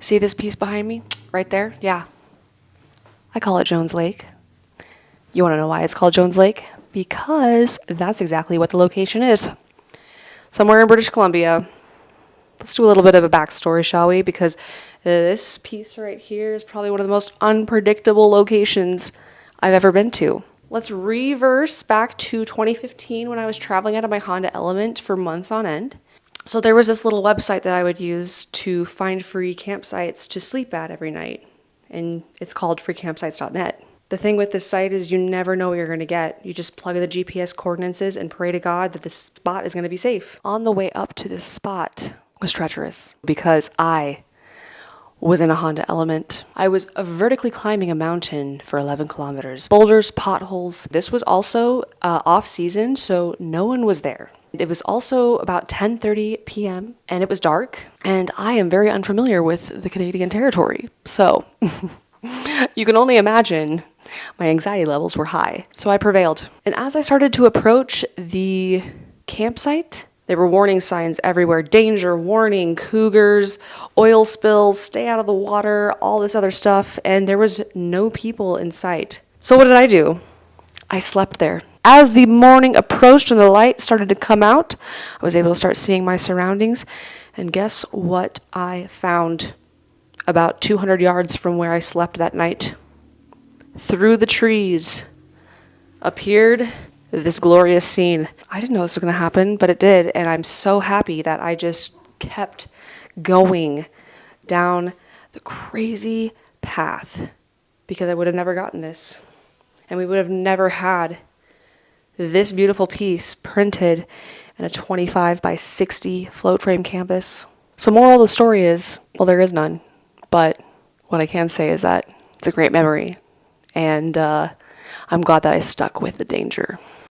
See this piece behind me? Right there? Yeah. I call it Jones Lake. You want to know why it's called Jones Lake? Because that's exactly what the location is. Somewhere in British Columbia. Let's do a little bit of a backstory, shall we? Because this piece right here is probably one of the most unpredictable locations I've ever been to. Let's reverse back to 2015 when I was traveling out of my Honda Element for months on end. So there was this little website that I would use to find free campsites to sleep at every night. And it's called freecampsites.net. The thing with this site is you never know what you're going to get. You just plug in the GPS coordinates and pray to God that this spot is going to be safe. On the way up to this spot was treacherous because I was in a Honda Element. I was vertically climbing a mountain for 11 kilometers. Boulders, potholes. This was also off season, so no one was there. It was also about 10:30 p.m. and it was dark, and I am very unfamiliar with the Canadian territory. So you can only imagine my anxiety levels were high. So I prevailed. And as I started to approach the campsite, there were warning signs everywhere. Danger, warning, cougars, oil spills, stay out of the water, all this other stuff. And there was no people in sight. So what did I do? I slept there. As the morning approached and the light started to come out, I was able to start seeing my surroundings. And guess what I found about 200 yards from where I slept that night? Through the trees appeared this glorious scene. I didn't know this was going to happen, but it did, and I'm so happy that I just kept going down the crazy path because I would have never gotten this, and we would have never had this beautiful piece printed in a 25 by 60 float frame canvas. So moral of the story is, well, there is none, but what I can say is that it's a great memory, and I'm glad that I stuck with the danger.